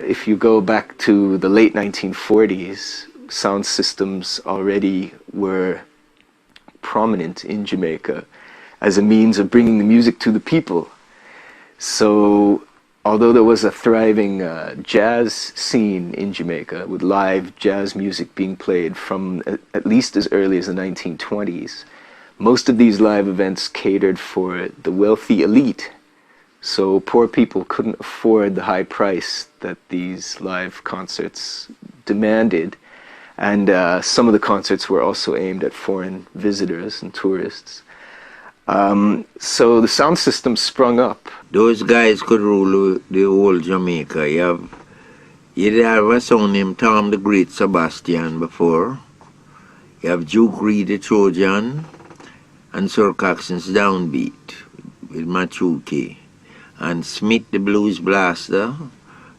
If you go back to the late 1940s, sound systems already were prominent in Jamaica as a means of bringing the music to the people. So although there was a thriving jazz scene in Jamaica with live jazz music being played from at least as early as the 1920s, most of these live events catered for the wealthy elite. So poor people couldn't afford the high price that these live concerts demanded. And some of the concerts were also aimed at foreign visitors and tourists. So the sound system sprung up. Those guys could rule the whole Jamaica. You have a song named Tom the Great Sebastian before. You have Duke Reed the Trojan and Sir Coxson's Downbeat with Machuki. And Smith the Blues Blaster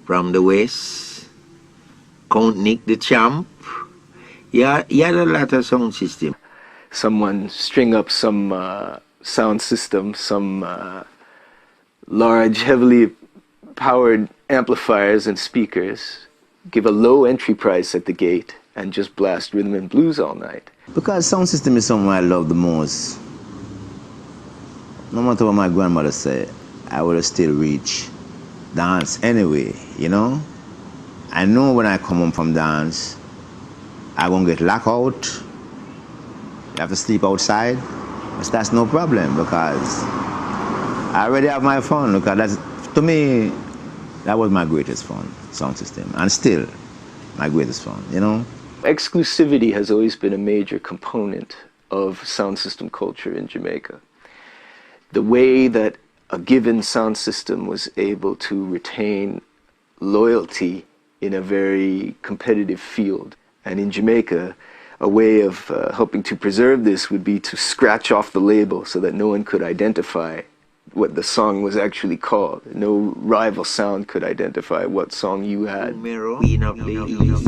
from the West. Count Nick the Champ. Yeah, he had a lot of sound system. Someone string up some sound system, some large, heavily powered amplifiers and speakers, give a low entry price at the gate, and just blast rhythm and blues all night. Because sound system is something I love the most. No matter what my grandmother said, I would have still reach dance anyway, you know? I know when I come home from dance, I'm gonna get locked out. You have to sleep outside, but that's no problem because I already have my fun. Because to me, that was my greatest fun, sound system, and still my greatest fun, you know? Exclusivity has always been a major component of sound system culture in Jamaica. The way that a given sound system was able to retain loyalty in a very competitive field. And in Jamaica, a way of helping to preserve this would be to scratch off the label so that no one could identify what the song was actually called. No rival sound could identify what song you had. Queen of the East,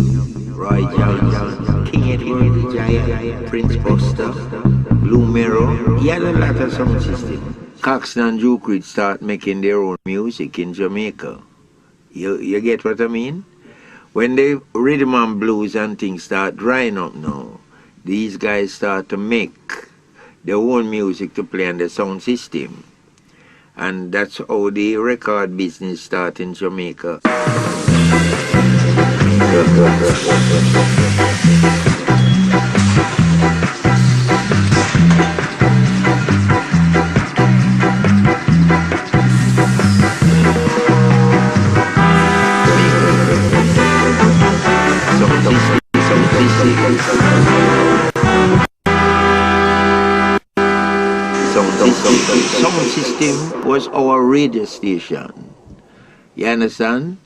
Roy Jones, King Edward the Giant, Prince Buster, Blue Mirror. He had a lot of sound system. Coxston and Duke Reed start making their own music in Jamaica. You get what I mean? When the rhythm and blues and things start drying up now, these guys start to make their own music to play on the sound system. And that's how the record business started in Jamaica. Sound system was our radio station. You understand?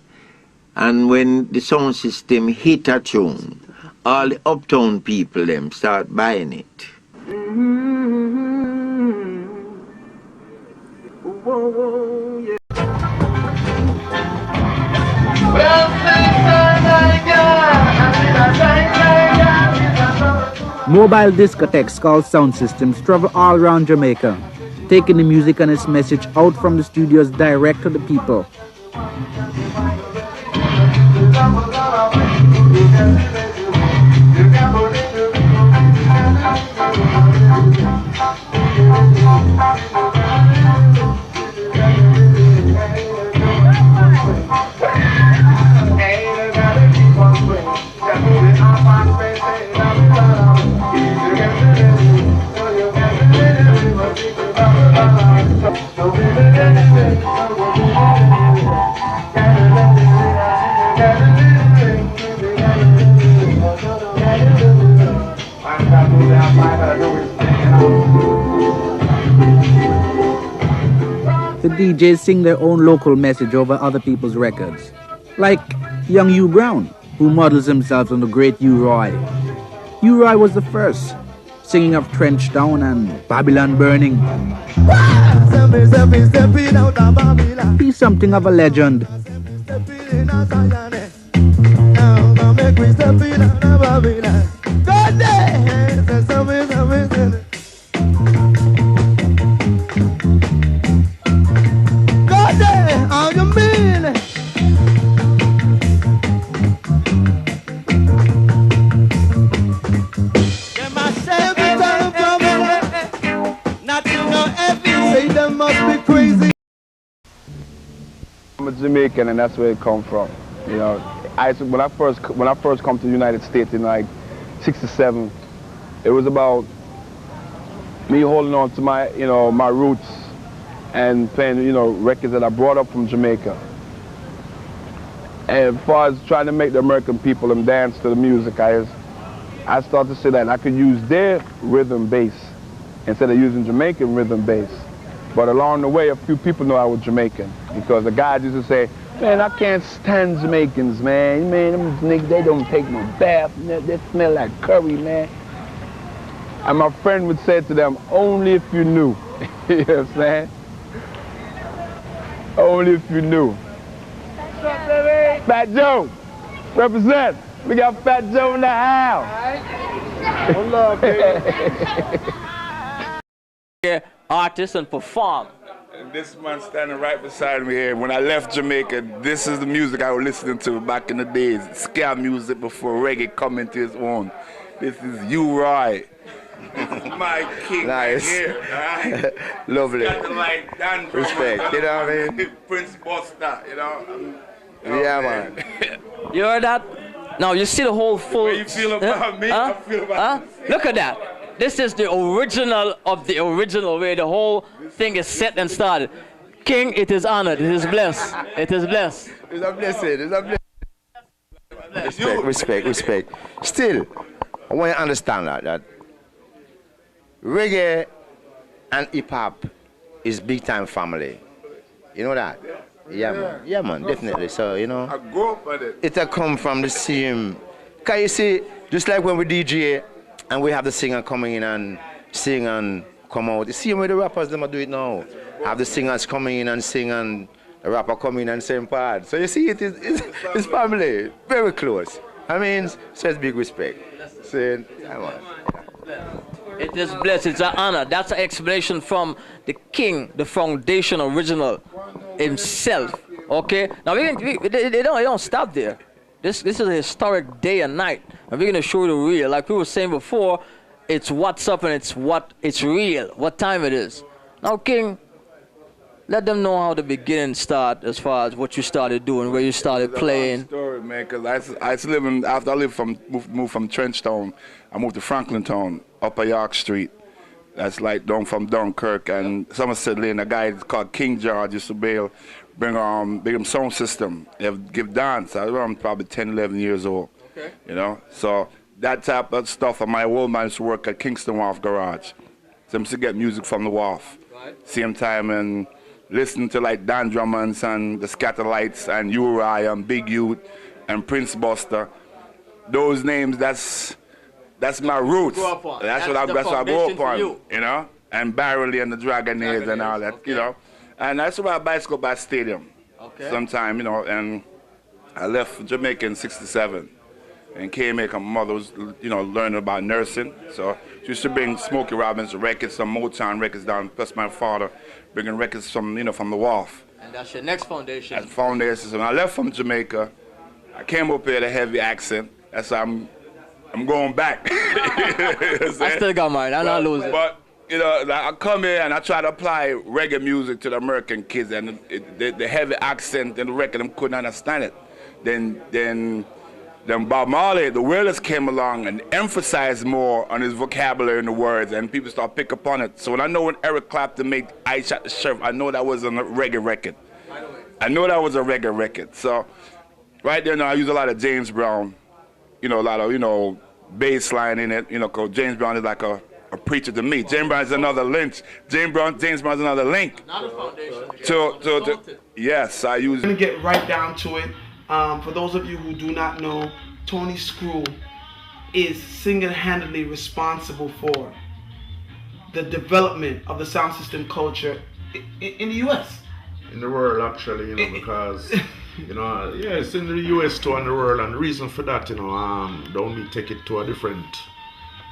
And when the sound system hit a tune, all the uptown people them start buying it. Mobile discotheques called sound systems travel all around Jamaica, taking the music and its message out from the studios direct to the people. The DJs sing their own local message over other people's records. Like young Hugh Brown, who models himself on the great U. Roy. U. Roy was the first, singing of Trench Town and Babylon Burning. He's something of a legend. how you mean? Them I say every time I'm coming, not to know everything. Say them must be crazy. I'm a Jamaican, and that's where it come from. You know, when I first come to the United States in like '67, it was about me holding on to my, my roots and playing, records that I brought up from Jamaica. And as far as trying to make the American people them dance to the music, I started to say that I could use their rhythm bass instead of using Jamaican rhythm bass. But along the way, a few people know I was Jamaican because the guys used to say, man, I can't stand Jamaicans, man. Man, them niggas, they don't take no bath. They smell like curry, man. And my friend would say to them, only if you knew. You know what I'm saying? Only if you knew. Fat Joe, represent. We got Fat Joe in the house. One love, baby. Artists and perform. And this man standing right beside me here. When I left Jamaica, this is the music I was listening to back in the days. Ska music before reggae come into its own. This is U-Roy. This is my king. Nice. Right here, right? Lovely. Got the like Dan Respect, you know what I mean? Prince Buster, Yeah, man. You heard that? Now you see the whole full. What you feel about me? I feel about Look at that. This is the original of the original way the whole thing is set and started. King, it is honored, it is blessed. It is blessed. It's a blessing, it's a blessing. Respect. Still, I want you to understand that reggae and hip-hop is big-time family. You know that? Yeah, man, definitely. So, I grew up with it. It'll come from the same. Can you see, just like when we DJ and we have the singer coming in and sing and come out. You see the way the rappers them do it now. Have the singers coming in and sing and the rapper coming in and same part. So you see it's family, very close. I mean, so it's big respect. Saying, It is blessed, it's an honor. That's an explanation from the king, the foundation original himself. Okay? Now they don't stop there. This is a historic day and night, and we're gonna show you the real. Like we were saying before, it's what's up and it's real. What time it is. Now, King, let them know how the beginning start as far as what you started doing, where you started playing. It's a long story, man, because I used to live after I moved from Trenchtown, I moved to Franklintown, Upper York Street. That's like down from Dunkirk and Somerset Lane. A guy called King George used to bring him sound system. They give dance. I was around probably 10, 11 years old. Okay. So that type of stuff. And my old man used to work at Kingston Wharf Garage. So I used to get music from the wharf. Right. Same time and listen to like Dan Drummonds and the Scatterlights and U-Roy and Big Youth and Prince Buster. Those names, that's my roots. That's what I grew up on, and Barrelly and the Dragonaires and all that, And that's why I bicycle by stadium sometime, and I left Jamaica in '67 and came here. My mother was, learning about nursing. So she used to bring Smokey Robinson records, some Motown records down, plus my father bringing records from, from the wharf. And that's your next foundation. That's foundation. So when I left from Jamaica, I came up here with a heavy accent. That's why I'm going back. I still got mine. I'm not losing. But I come here and I try to apply reggae music to the American kids, and the heavy accent and the record, them couldn't understand it. Then Bob Marley, the Wailers came along and emphasized more on his vocabulary and the words, and people start pick up on it. So when Eric Clapton made I Shot the Sheriff, I know that was a reggae record. I know that was a reggae record. So right there now, I use a lot of James Brown. A lot of, bass line in it, because James Brown is like a preacher to me. James Brown is another Lynch. James Brown is another link. Not a foundation. Yes, I use. I'm going to get right down to it. For those of you who do not know, Tony Screw is single-handedly responsible for the development of the sound system culture in the U.S. In the world, actually, because... it's in the US too and the world, and the reason for that, don't me take it to a different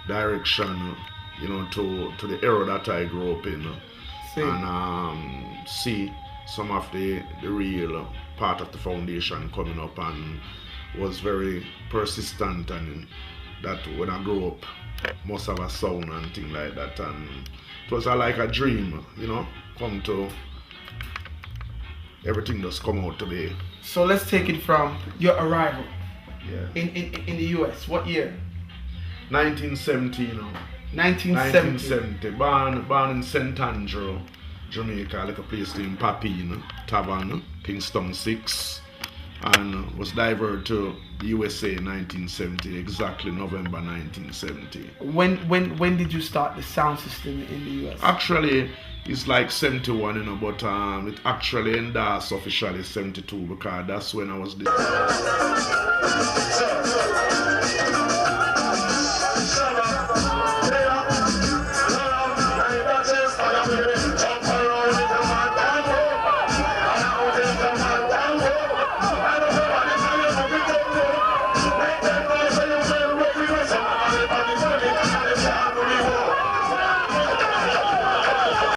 direction, to the era that I grew up in, and see some of the real part of the foundation coming up, and was very persistent, and that when I grew up must have a sound and thing like that, and it was like a dream, you know, come to everything just come out today. So let's take it from your arrival Yeah. in the US. What year? 1970, you know. 1970. Born in St. Andrew, Jamaica, like a place named Papine Tavern, Kingston 6, and was diverted to the USA in 1970, exactly November 1970. When did you start the sound system in the US? Actually, it's like 71, you know, but it actually endorsed officially 72, because that's when I was